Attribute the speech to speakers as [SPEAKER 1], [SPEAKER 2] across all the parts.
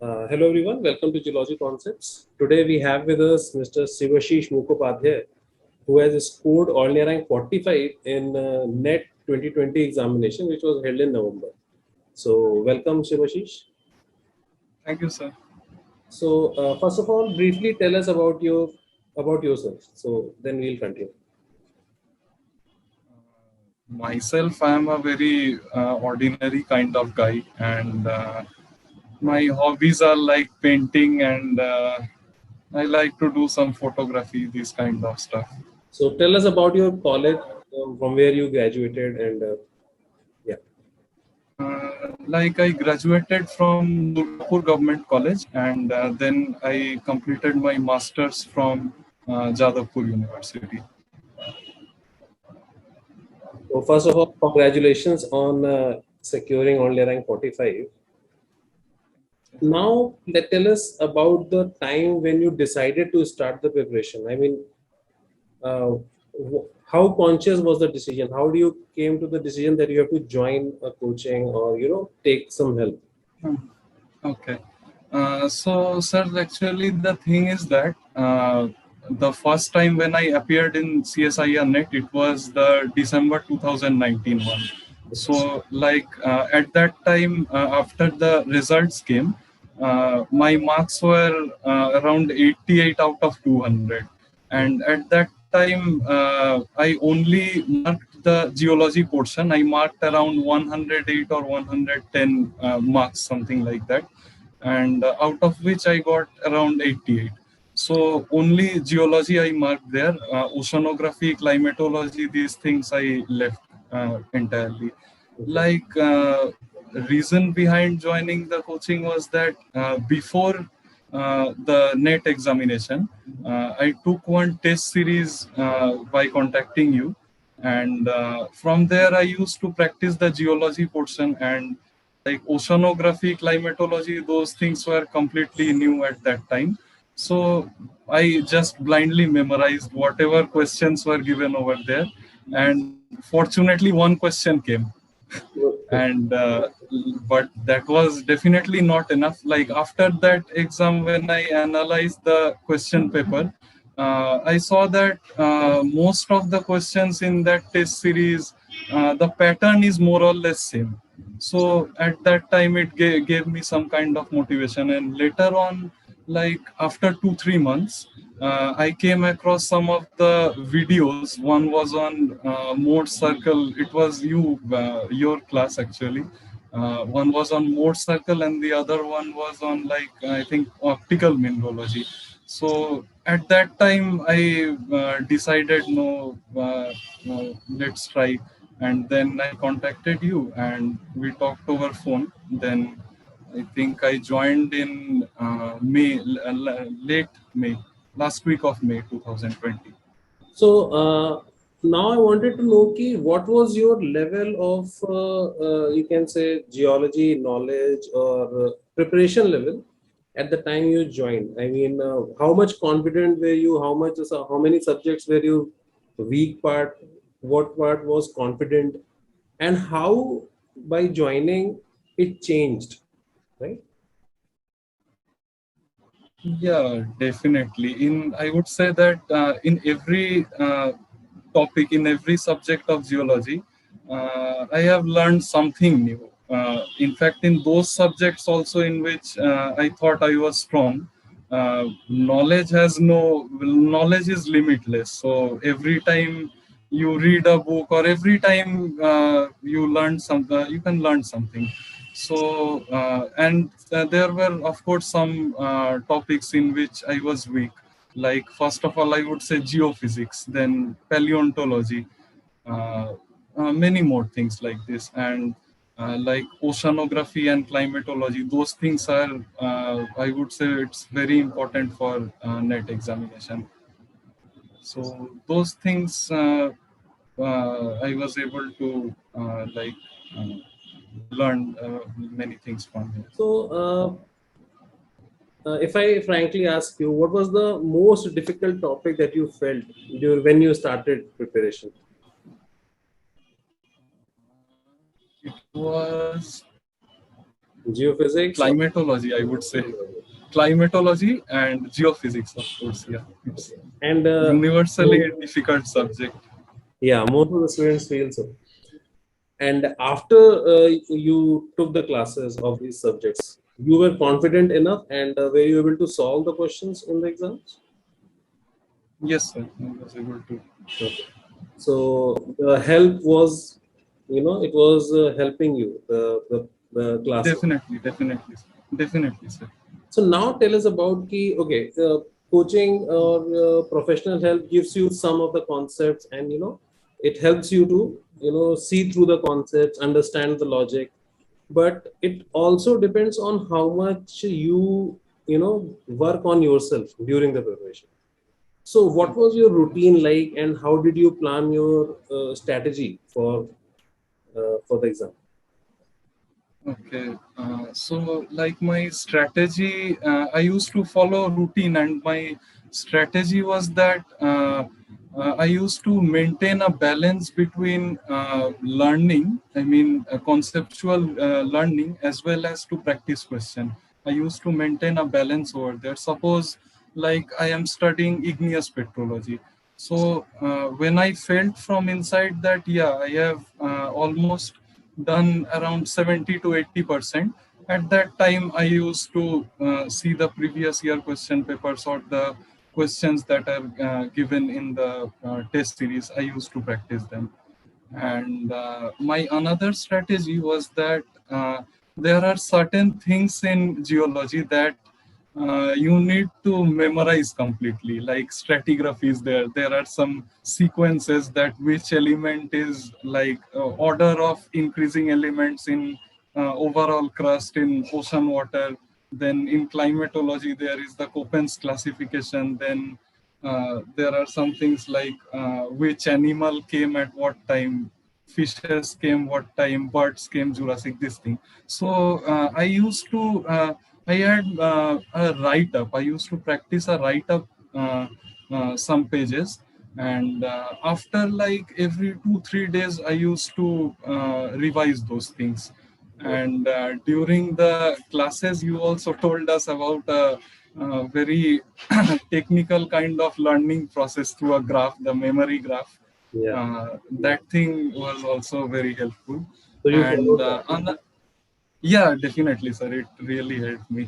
[SPEAKER 1] Hello everyone, welcome to Geology Concepts. Today we have with us Mr. Sivashish Mukhopadhyay, who has scored only rank 45 in NET 2020 examination, which was held in November. So welcome Sivashish.
[SPEAKER 2] Thank you, sir.
[SPEAKER 1] So first of all, briefly tell us about yourself. So then we'll continue.
[SPEAKER 2] Myself, I am a very ordinary kind of guy, and my hobbies are like painting, and I like to do some photography, this kind of stuff.
[SPEAKER 1] So tell us about your college, from where you graduated, and yeah.
[SPEAKER 2] Like I graduated from Durgapur Government College, and then I completed my masters from Jadavpur University.
[SPEAKER 1] So first of all, congratulations on securing only rank 45. Now, let tell us about the time when you decided to start the preparation. I mean, how conscious was the decision? How do you came to the decision that you have to join a coaching or take some help?
[SPEAKER 2] Hmm. Okay. So, sir, actually, the thing is that the first time when I appeared in CSIR Net, it was the December 2019 one. So, like at that time, after the results came, my marks were around 88 out of 200. And at that time, I only marked the geology portion. I marked around 108 or 110 marks, something like that, and out of which I got around 88. So only geology I marked there. Oceanography, climatology, these things I left entirely.
[SPEAKER 1] Okay.
[SPEAKER 2] Like reason behind joining the coaching was that before the NET examination, I took one test series by contacting you, and from there I used to practice the geology portion, and like oceanography, climatology, those things were completely new at that time. So I just blindly memorized whatever questions were given over there, and fortunately one question came. And but that was definitely not enough. Like after that exam, when I analyzed the question paper, I saw that most of the questions in that test series, the pattern is more or less same. So at that time it gave me some kind of motivation, and later on, like after 2 3 months, I came across some of the videos. One was on mode circle. It was your class actually. One was on mode circle, and the other one was on, like, I think, optical mineralogy. So at that time I decided, no, let's try. And then I contacted you, and we talked over phone. Then I think I joined in late May, last week of May 2020.
[SPEAKER 1] So now I wanted to know what was your level of you can say geology knowledge or preparation level at the time you joined. I mean, how much confident were you? How many subjects were you weak part? What part was confident? And how by joining it changed, right?
[SPEAKER 2] Yeah, definitely. I would say that in every topic, in every subject of geology, I have learned something new. In fact, in those subjects also in which I thought I was strong, knowledge is limitless. So every time you read a book, or every time you can learn something. So and there were, of course, some topics in which I was weak. Like, first of all, I would say geophysics, then paleontology, uh, many more things like this. And like oceanography and climatology, those things are, I would say, it's very important for NET examination. So those things, I was able to uh, learn many things from here.
[SPEAKER 1] So if I frankly ask you, what was the most difficult topic that you felt when you started preparation?
[SPEAKER 2] It was
[SPEAKER 1] Geophysics or
[SPEAKER 2] climatology, I would say. Climatology and geophysics, of course. Yeah, it's
[SPEAKER 1] and
[SPEAKER 2] universally a difficult subject.
[SPEAKER 1] yeah, most of the students feel so. And after you took the classes of these subjects, you were confident enough, and were you able to solve the questions in the exams?
[SPEAKER 2] Yes, sir, I was able to.
[SPEAKER 1] Okay. So the help was, it was helping you, the classes.
[SPEAKER 2] Definitely, definitely, sir.
[SPEAKER 1] So now tell us about key, okay, coaching or professional help gives you some of the concepts, and it helps you to see through the concepts, understand the logic, but it also depends on how much you work on yourself during the preparation. So what was your routine like, and how did you plan your strategy for the exam?
[SPEAKER 2] Okay, so like my strategy, I used to follow routine, and my strategy was that I used to maintain a balance between learning, I mean, conceptual learning, as well as to practice question. I used to maintain a balance over there. Suppose, like, I am studying igneous petrology. So when I felt from inside that, yeah, I have almost done around 70 to 80%. At that time, I used to see the previous year question papers or the questions that are given in the test series. I used to practice them. And my another strategy was that there are certain things in geology that you need to memorize completely, like stratigraphy is there. There are some sequences that which element is like order of increasing elements in overall crust in ocean water. Then in climatology, there is the Köppen's classification. Then there are some things like which animal came at what time, fishes came what time, birds came Jurassic, this thing. So I used to, I had a write up. I used to practice a write up some pages. And after like every 2 3 days, I used to revise those things. And during the classes, you also told us about a very technical kind of learning process through a graph, the memory graph.
[SPEAKER 1] Yeah.
[SPEAKER 2] That thing was also very helpful.
[SPEAKER 1] So you
[SPEAKER 2] And
[SPEAKER 1] followed that.
[SPEAKER 2] yeah, definitely, sir, it really helped me.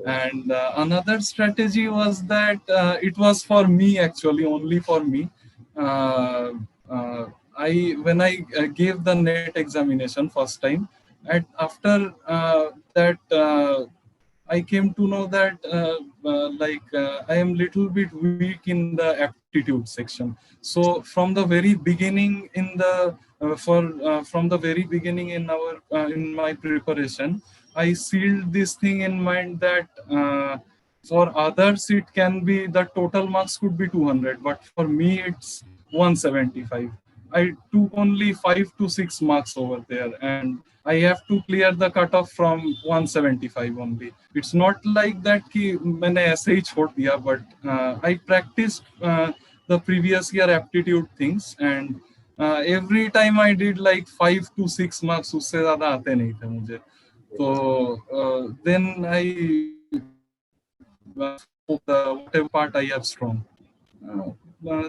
[SPEAKER 2] And another strategy was that it was for me, actually, only for me. Uh, uh, I when I gave the net examination first time, and after that, I came to know that I am little bit weak in the aptitude section. So from the very beginning in the from the very beginning in our in my preparation, I sealed this thing in mind that for others it can be the total marks could be 200, but for me it's 175. I took only 5 to 6 marks over there, and I have to clear the cutoff from 175 only. It's not like that कि मैंने ऐसे ही छोड़ दिया, but I practiced the previous year aptitude things, and every time I did like 5 to 6 marks, उससे ज़्यादा आते नहीं थे मुझे. So then I the whatever part I have strong.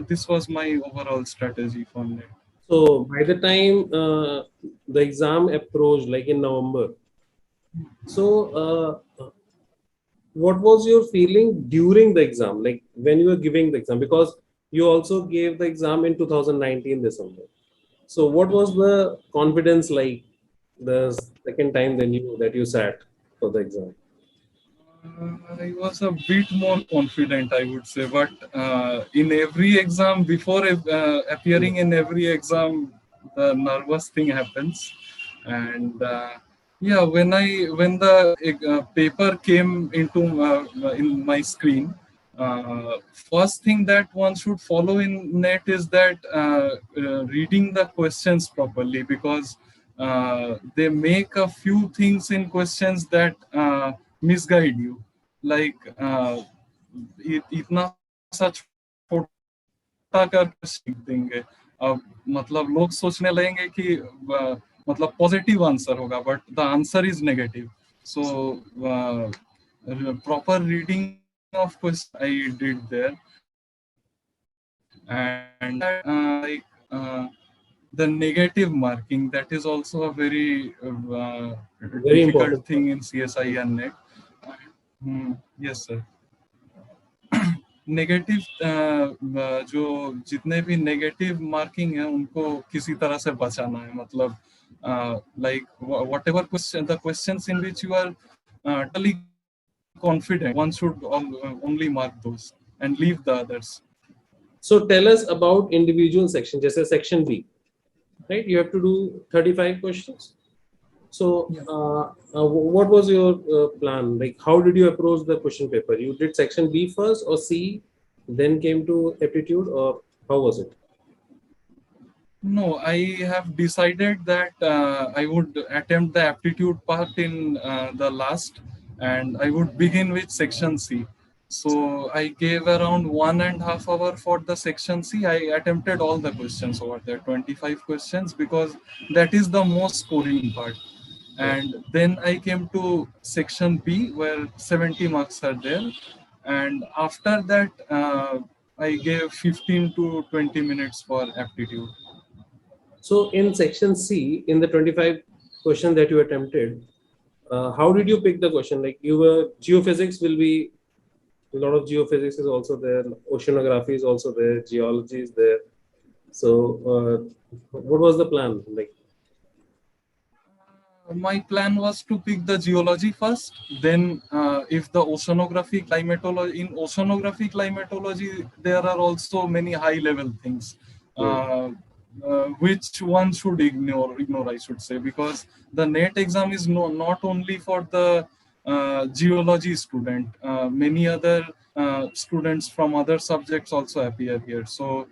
[SPEAKER 2] This was my overall strategy for net.
[SPEAKER 1] So by the time the exam approached, like in November, so what was your feeling during the exam, like when you were giving the exam? Because you also gave the exam in 2019 December. So what was the confidence like the second time that you sat for the exam?
[SPEAKER 2] I was a bit more confident, I would say, but in every exam, before appearing in every exam, the nervous thing happens. And yeah, when the paper came into in my screen, first thing that one should follow in net is that reading the questions properly, because they make a few things in questions that misguide you. Like इतना सा छोटा कर लिख देंगे, अब मतलब लोग सोचने लगेंगे कि मतलब पॉजिटिव आंसर होगा, but the answer is negative. So proper reading of question I did there, and the negative marking, that is also a very
[SPEAKER 1] Very
[SPEAKER 2] difficult
[SPEAKER 1] important.
[SPEAKER 2] thing in CSI and NET. Yes, sir. Negative जो जितने भी negative marking है उनको किसी तरह से बचाना है, मतलब like whatever question the questions in which you are totally confident, one should only mark those and leave the others.
[SPEAKER 1] So tell us about individual section, just a section B, right? You have to do 35 questions. So what was your plan? Like, how did you approach the question paper? You did section B first or C, then came to aptitude, or how was it?
[SPEAKER 2] No, I have decided that I would attempt the aptitude part in the last, and I would begin with section C. So I gave around 1.5 hours for the section C. I attempted all the questions over there, 25 questions, because that is the most scoring part. And then I came to section B, where 70 marks are there. And after that, I gave 15 to 20 minutes for aptitude.
[SPEAKER 1] So in section C, in the 25 question that you attempted, how did you pick the question? Like, you were geophysics will be a lot of geophysics is also there, oceanography is also there, geology is there. So what was the plan? Like,
[SPEAKER 2] my plan was to pick the geology first, then if the oceanography climatology, in oceanography climatology there are also many high level things which one should ignore, I should say, because the NET exam is not only for the geology student, many other students from other subjects also appear here. So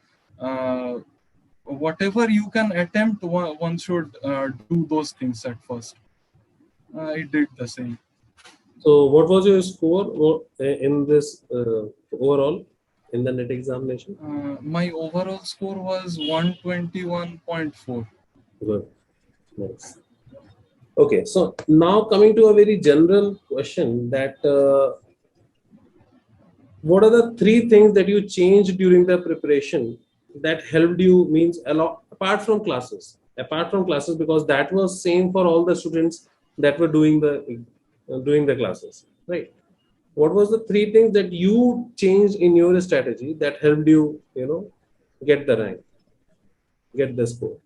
[SPEAKER 2] whatever you can attempt, one should do those things at first. I did the same.
[SPEAKER 1] so what was your score in this overall in the NET examination?
[SPEAKER 2] My overall score was 121.4.
[SPEAKER 1] Good. Nice. Okay, so now coming to a very general question, that what are the three things that you changed during the preparation that helped you, means a lot apart from classes, because that was same for all the students that were doing the classes, right? What was the three things that you changed in your strategy that helped you, get the rank, get the score?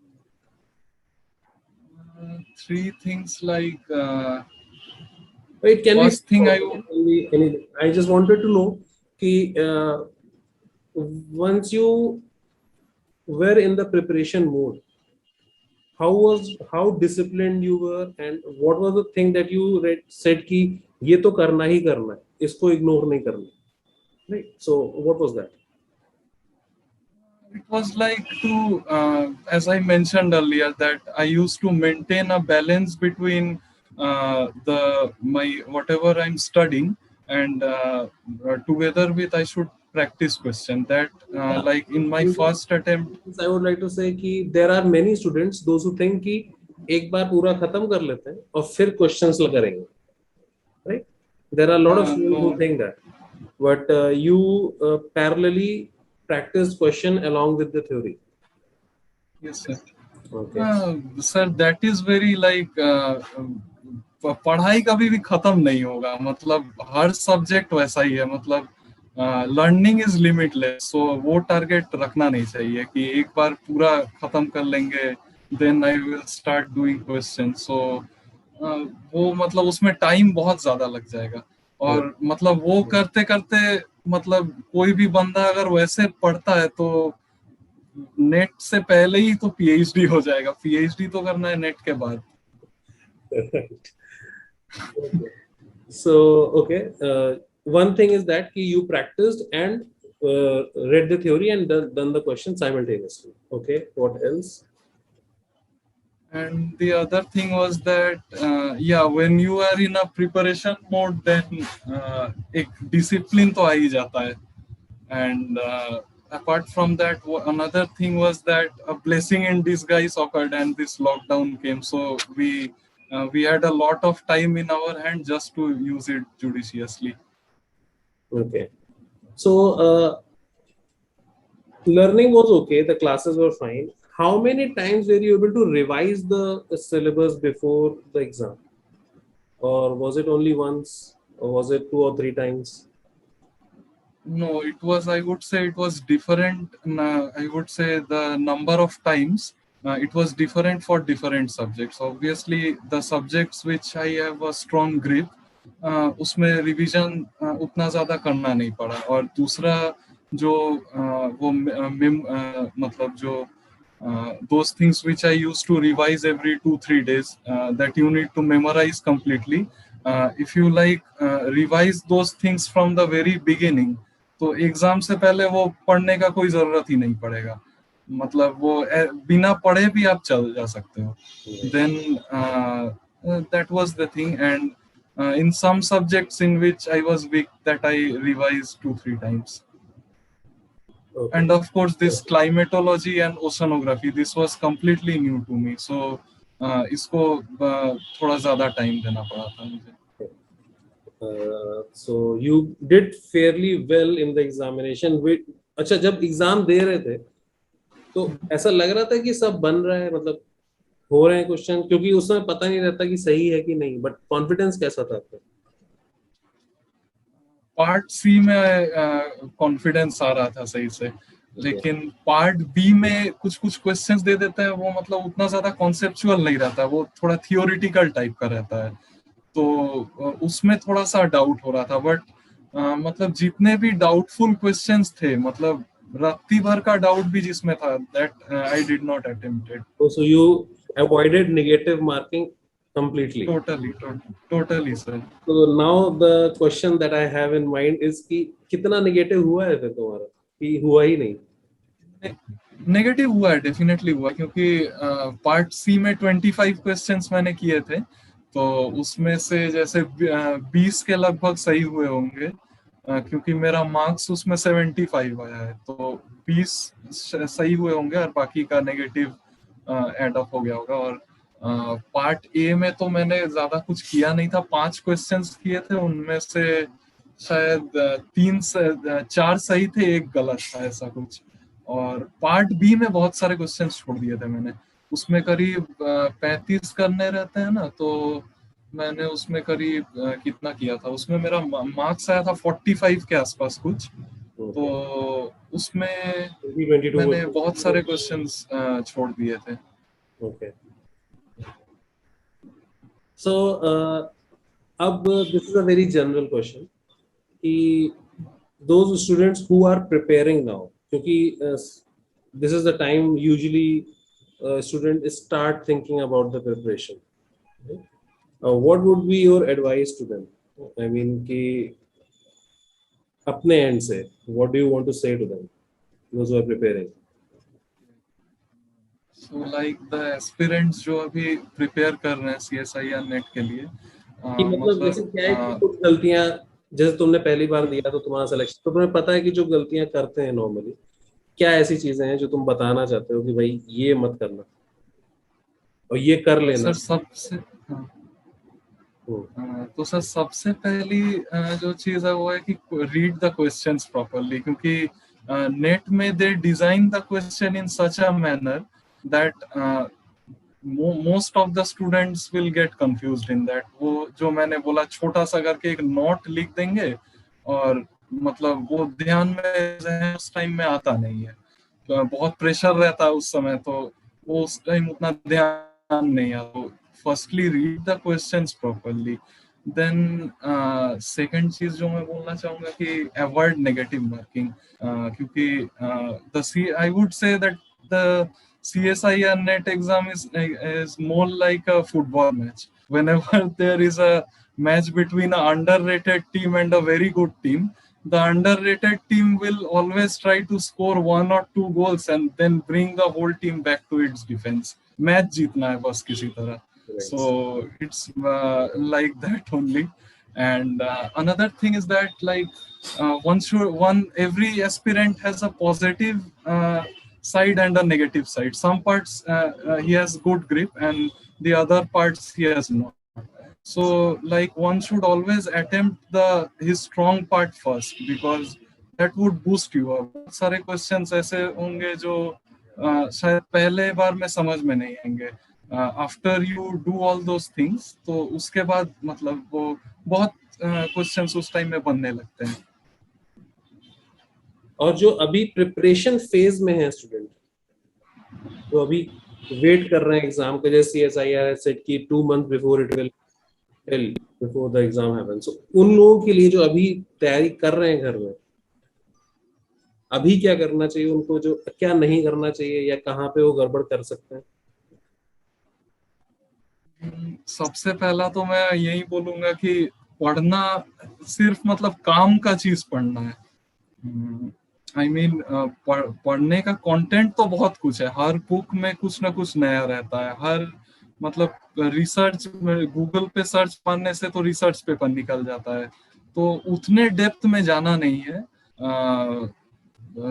[SPEAKER 2] Three things like
[SPEAKER 1] It can
[SPEAKER 2] first
[SPEAKER 1] be
[SPEAKER 2] thing
[SPEAKER 1] anything. I just wanted to know ki, once you were in the preparation mode, how disciplined you were, and what was the thing that you said ki ye to karna hi karna hai, isko ignore nahi karna, right? So what was that?
[SPEAKER 2] it was like to as I mentioned earlier, that I used to maintain a balance between the my whatever I'm studying, and together with I should practice question that like in my first attempt.
[SPEAKER 1] I would like to say कि there are many students those who think कि एक बार पूरा खत्म कर लेते हैं और फिर questions करेंगे, right? There are a lot of students who
[SPEAKER 2] No.
[SPEAKER 1] think that, but you parallelly practice question along with the theory.
[SPEAKER 2] Yes, sir.
[SPEAKER 1] Okay.
[SPEAKER 2] Sir, that is very like पढ़ाई कभी भी खत्म नहीं होगा, मतलब हर सब्जेक्ट वैसा ही है, मतलब लर्निंग इज लिमिटलेस, सो वो टारगेट रखना नहीं चाहिए कि एक बार पूरा खत्म कर लेंगे then I will start doing question. So वो मतलब उसमें टाइम बहुत ज्यादा लग जाएगा, और मतलब वो करते करते मतलब कोई भी बंदा अगर वैसे पढ़ता है तो नेट से पहले ही तो पीएचडी हो जाएगा, पीएचडी तो करना है नेट के बाद।
[SPEAKER 1] Okay. So okay, one thing is that you practiced and read the theory and done the question simultaneously. Okay, what else?
[SPEAKER 2] And the other thing was that yeah, when you are in a preparation mode, then एक discipline तो आ ही जाता है, and apart from that, another thing was that a blessing in disguise occurred and this lockdown came, so we we had a lot of time in our hand just to use it judiciously.
[SPEAKER 1] Okay. So learning was okay, the classes were fine. How many times were you able to revise the syllabus before the exam? Or was it only once? Or was it 2 or 3 times?
[SPEAKER 2] No, it was, I would say it was different. I would say the number of times, it was different for different subjects. Obviously, the subjects which I have a strong grip, उसमें revision उतना ज़्यादा करना नहीं पड़ा. और दूसरा जो वो मतलब जो those things which I used to revise every 2-3 days, that you need to memorize completely. If you like revise those things from the very beginning, तो एग्जाम से पहले वो पढ़ने का कोई जरूरत ही नहीं पड़ेगा. मतलब वो बिना पढ़े भी आप चल जा सकते हो. Then that was the thing. And in some subjects in which I was weak, that I revised 2-3 times.
[SPEAKER 1] Okay.
[SPEAKER 2] And of course, this climatology and oceanography, this was completely new to me. So इसको थोड़ा ज़्यादा time देना पड़ा था मुझे.
[SPEAKER 1] So you did fairly well in the examination. अच्छा, जब exam दे रहे थे तो ऐसा लग रहा था कि सब बन रहा है, मतलब हो रहे हैं क्वेश्चन, क्योंकि उस समय पता नहीं रहता कि सही है कि नहीं, बट कॉन्फिडेंस कैसा था आपका?
[SPEAKER 2] पार्ट सी में कॉन्फिडेंस आ रहा था सही से, लेकिन पार्ट बी में कुछ कुछ क्वेश्चंस दे देता है वो, मतलब उतना ज्यादा कॉन्सेप्चुअल नहीं रहता, वो थोड़ा थियोरिटिकल टाइप का रहता है. तो उसमें थोड़ा सा डाउट हो रहा था. बट मतलब जितने भी डाउटफुल क्वेश्चंस थे, मतलब रात्रि भर का डाउट भी जिसमें था, that I did not attempted.
[SPEAKER 1] So you avoided negative marking completely.
[SPEAKER 2] Totally sir.
[SPEAKER 1] So now the question that I have in mind is कि कितना नेगेटिव हुआ है फिर तुम्हारा, कि हुआ ही नहीं?
[SPEAKER 2] नेगेटिव हुआ है, डेफिनेटली हुआ, क्योंकि पार्ट सी में 25 क्वेश्चंस मैंने किए थे, तो उसमें से जैसे 20 के लगभग सही हुए होंगे, क्योंकि मेरा मार्क्स उसमें 75 आया है, तो 20 सही हुए होंगे और बाकी का नेगेटिव एड अप हो गया होगा. और पार्ट ए में तो मैंने ज्यादा कुछ किया नहीं था, 5 क्वेश्चंस किए थे, उनमें से शायद 4 सही थे, 1 गलत था, ऐसा कुछ. और पार्ट बी में बहुत सारे क्वेश्चंस छोड़ दिए थे मैंने. उसमें करीब 35 करने रहते हैं ना, तो मैंने उसमें करीब कितना किया था, उसमें मेरा मार्क्स आया था 45 के आसपास कुछ. तो उसमें
[SPEAKER 1] 22
[SPEAKER 2] मैंने बहुत सारे क्वेश्चंस छोड़ दिए थे.
[SPEAKER 1] Okay. So अब this is a very general question कि those students who are preparing now, क्योंकि this is the time usually students start thinking about the preparation. What would be your advice to them? I mean कि अपने end से what do you want to say to them, those who are preparing?
[SPEAKER 2] So like the aspirants जो अभी prepare कर रहे हैं CSI या net के लिए,
[SPEAKER 1] कि मतलब जैसे क्या है कि कुछ गलतियां, जैसे तुमने पहली बार दिया तो तुम्हारा सिलेक्शन, तो तुम्हें पता है कि जो गलतियां करते हैं नॉर्मली, क्या ऐसी चीजें हैं जो तुम बताना चाहते हो कि भाई ये मत करना और ये कर लेना?
[SPEAKER 2] सर सबसे तो सर सबसे पहली जो चीज है वो है कि रीड द क्वेश्चंस प्रॉपर्ली, क्योंकि नेट में they design the question in such a manner that most of the students will get confused in that. वो जो मैंने बोला, छोटा सा करके एक नोट लिख देंगे और मतलब वो ध्यान में उस टाइम में आता नहीं है, तो बहुत प्रेशर रहता है उस समय, तो वो उस टाइम उतना ध्यान नहीं आता. Firstly read the questions properly. Then second चीज जो मैं बोलना चाहूंगा कि अवॉइड नेगेटिव मार्किंग, क्योंकि I would say that the CSI and NET exam is more like a football match. Whenever there is a match between an underrated team and a very good team, the underrated team will always try to score 1 or 2 goals and then bring the whole team back to its defense. Match जीतना है बस किसी तरह. So it's like that only. And another thing is that like every aspirant has a positive side and a negative side. Some parts he has good grip, and the other parts he has not. So like one should always attempt his strong part first, because that would boost you. अब बहुत सारे questions ऐसे होंगे जो शायद पहले बार में समझ में नहीं आएंगे. After you do all those things, तो उसके बाद मतलब वो बहुत questions उस टाइम में बनने लगते हैं.
[SPEAKER 1] और जो अभी प्रिपरेशन फेज में है स्टूडेंट, तो अभी वेट कर रहे हैं एग्जाम के, जैसे CSIR सेट की 2 months before it will tell before the exam happens, उन लोगों के लिए जो अभी तैयारी कर रहे हैं घर में, अभी क्या करना चाहिए उनको, जो क्या नहीं करना चाहिए, या कहाँ पे वो गड़बड़ कर सकते हैं?
[SPEAKER 2] सबसे पहला तो मैं यही बोलूंगा कि पढ़ना सिर्फ मतलब काम का चीज पढ़ना है. I mean, पढ़ने का कंटेंट तो बहुत कुछ है. हर बुक में कुछ ना कुछ नया रहता है. हर मतलब रिसर्च में गूगल पे सर्च मारने से तो रिसर्च पेपर निकल जाता है. तो उतने डेप्थ में जाना नहीं है.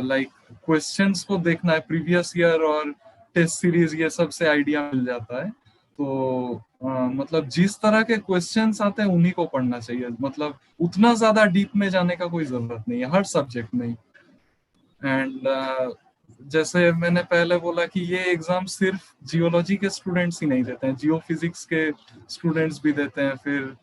[SPEAKER 2] लाइक क्वेश्चंस को देखना है, प्रीवियस ईयर और टेस्ट सीरीज, ये सब से आइडिया मिल जाता है. तो मतलब जिस तरह के क्वेश्चंस आते हैं उन्हीं को पढ़ना चाहिए. मतलब उतना ज्यादा डीप में जाने का कोई जरूरत नहीं है हर सब्जेक्ट में. एंड जैसे मैंने पहले बोला कि ये एग्जाम सिर्फ जियोलॉजी के स्टूडेंट्स ही नहीं देते हैं, जियो फिजिक्स के स्टूडेंट्स भी देते हैं, फिर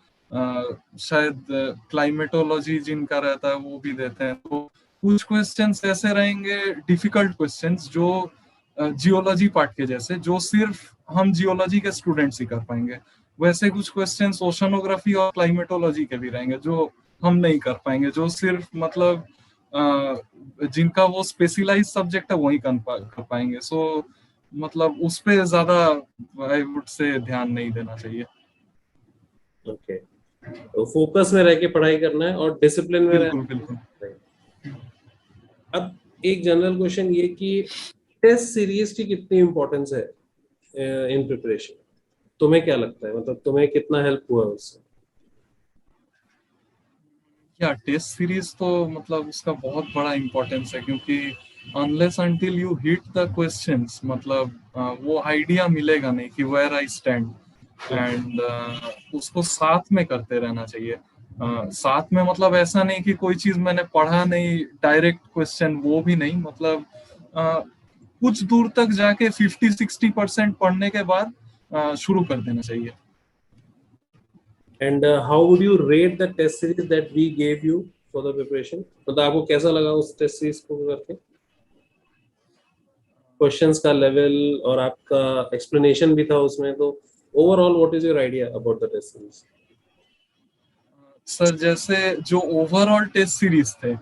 [SPEAKER 2] शायद क्लाइमेटोलॉजी जिनका रहता है वो भी देते हैं. तो कुछ क्वेश्चंस ऐसे रहेंगे, डिफिकल्ट क्वेश्चंस, जो जियोलॉजी पार्ट के जैसे, जो सिर्फ हम जियोलॉजी के स्टूडेंट्स ही कर पाएंगे. वैसे कुछ क्वेश्चंस ओशनोग्राफी और क्लाइमेटोलॉजी के भी रहेंगे जो हम नहीं कर पाएंगे, जो सिर्फ मतलब जिनका वो स्पेशलाइज सब्जेक्ट है वही कर पाएंगे. सो मतलब उस पे ज्यादा आई वुड से ध्यान नहीं देना चाहिए.
[SPEAKER 1] ओके, तो फोकस में रह के पढ़ाई करना है और डिसिप्लिन में
[SPEAKER 2] बिल्कुल बिल्कुल.
[SPEAKER 1] अब एक जनरल क्वेश्चन ये कि टेस्ट सीरीज की कितनी इंपॉर्टेंस है इन प्रिपरेशन? तुम्हें क्या लगता है, मतलब तुम्हें कितना हेल्प हुआ उससे?
[SPEAKER 2] या टेस्ट सीरीज तो मतलब उसका बहुत बड़ा इम्पोर्टेंस है, क्योंकि unless until you hit the questions, मतलब वो आइडिया मिलेगा नहीं कि वेयर आई स्टैंड. एंड उसको साथ में करते रहना चाहिए. साथ में मतलब ऐसा नहीं कि कोई चीज मैंने पढ़ा नहीं, डायरेक्ट क्वेश्चन, वो भी नहीं. मतलब कुछ दूर तक जाके 50-60% पढ़ने के बाद शुरू कर देना चाहिए.
[SPEAKER 1] And how would you rate the test series that we gave you for the preparation? मतलब आपको कैसा लगा उस टेस्ट सीरीज को करके? क्वेश्चंस का लेवल और आपका एक्सप्लेनेशन भी था उसमें, तो overall what is your idea about the test series?
[SPEAKER 2] Sir जैसे जो ओवरऑल टेस्ट सीरीज थे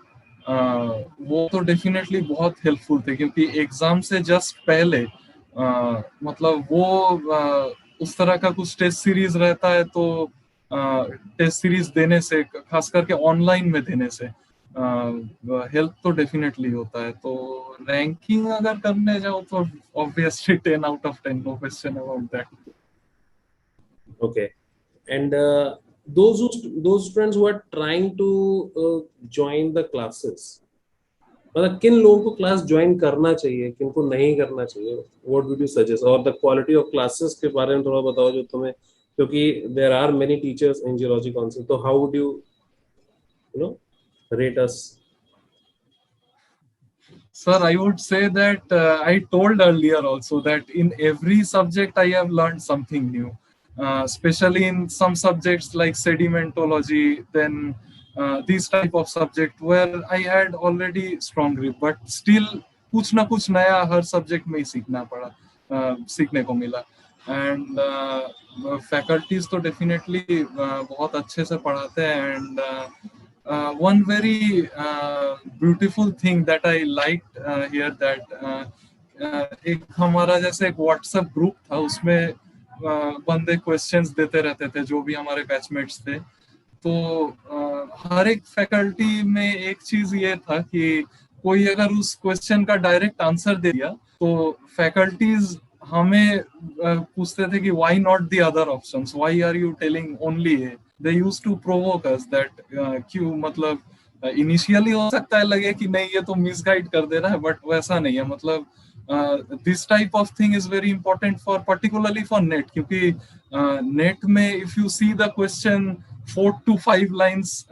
[SPEAKER 2] वो तो डेफिनेटली बहुत हेल्पफुल थे, क्योंकि एग्जाम से जस्ट पहले मतलब वो उस तरह का कुछ टेस्ट सीरीज रहता है. तो टेस्ट सीरीज देने से, खास करके ऑनलाइन में देने से, हेल्प तो डेफिनेटली होता है. तो रैंकिंग अगर करने जाओ तो obviously 10 out of 10, no question about that.
[SPEAKER 1] Okay, and those students who are trying to join the classes, मतलब किन लोगों को क्लास ज्वाइन करना चाहिए, किन को नहीं करना चाहिए, व्हाट वुड यू सजेस्ट? और द क्वालिटी ऑफ क्लासेस के बारे में थोड़ा बताओ जो तुम्हें, क्योंकि there are many teachers in geology council, तो how would you no rate us?
[SPEAKER 2] Sir, I would say that I told earlier also that in every subject I have learned something new. Especially in some subjects like sedimentology, then these type of subject where I had already strong grip, but still कुछ ना कुछ नया हर subject में ही सीखने को मिला. And faculties तो definitely बहुत अच्छे से पढ़ाते हैं. And one very beautiful thing that I liked here, that एक हमारा जैसे एक व्हाट्सएप ग्रुप था, उसमें बंदे क्वेश्चंस देते रहते थे जो भी हमारे बैचमेट्स थे. तो हर एक फैकल्टी में एक चीज ये था कि कोई अगर उस क्वेश्चन का डायरेक्ट आंसर दे दिया तो फैकल्टीज हमें पूछते थे कि why not the other options, why are you telling only A. They used to provoke us that क्यों, मतलब इनिशियली हो सकता है लगे कि नहीं ये तो मिसगाइड कर दे रहा है, बट वैसा नहीं है. मतलब this type of thing is very important for particularly for net, क्योंकि net में if you see the question 4 to 5 lines,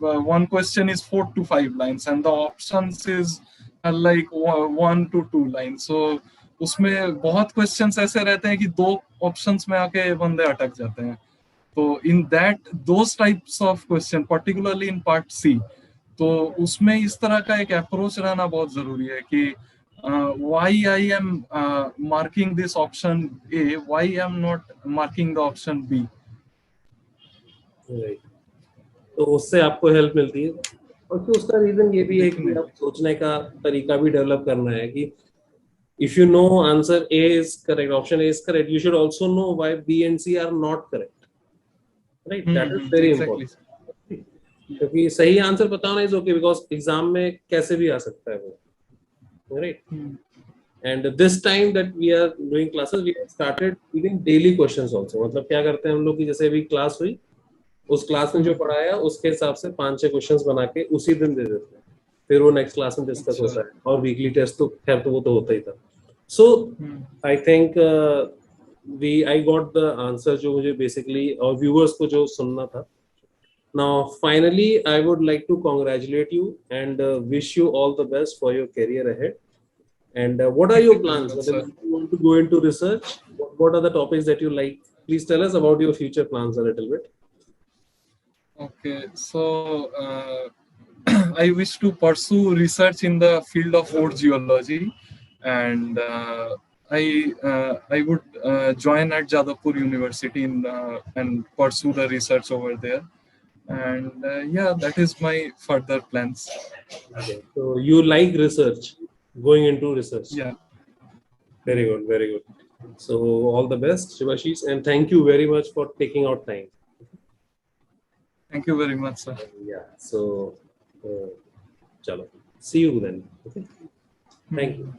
[SPEAKER 2] one question is 4 to 5 lines and the options is like 1 to 2 lines. So उसमें बहुत questions ऐसे रहते हैं कि दो options में आके बंदे अटक जाते हैं. तो in that those types of question particularly in part C, तो उसमें इस तरह का एक अप्रोच रहना बहुत जरूरी है कि why I am marking this option A, why I am not marking the option B.
[SPEAKER 1] Right. तो उससे आपको हेल्प मिलती है और फिर उसका रीजन ये भी है कि आप सोचने का तरीका भी डेवलप करना है कि if you know answer A is correct, option A is correct, you should also know why B and C are not correct. Right? That is very important. क्योंकि सही आंसर बताना इज ओके बिकॉज एग्जाम में कैसे भी आ सकता है वो, right. And this time that we are doing classes we started giving daily questions also. मतलब क्या करते हैं हम लोग की जैसे अभी क्लास हुई उस क्लास में जो पढ़ाया उसके हिसाब से 5-6 क्वेश्चंस बना के उसी दिन दे देते हैं, फिर वो नेक्स्ट क्लास में डिस्कस होता है. और वीकली टेस्ट तो खैर तो वो तो होता ही था. So I think I got the answer जो मुझे बेसिकली और व्यूअर्स को जो सुनना था. Now, finally, I would like to congratulate you and wish you all the best for your career ahead. And what are your plans? Whether you want to go into research, what are the topics that you like? Please tell us about your future plans a little bit.
[SPEAKER 2] Okay, so I wish to pursue research in the field of ore geology, and I would join at Jadavpur University and pursue the research over there. And yeah, that is my further plans.
[SPEAKER 1] Okay. So you like research, going into research.
[SPEAKER 2] Yeah.
[SPEAKER 1] Very good, very good. So all the best, Shivashish, and thank you very much for taking out time.
[SPEAKER 2] Thank you very much, sir.
[SPEAKER 1] Yeah. So, chalo. See you then. Okay. Thank you.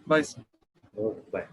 [SPEAKER 2] Bye, sir.
[SPEAKER 1] Okay, bye.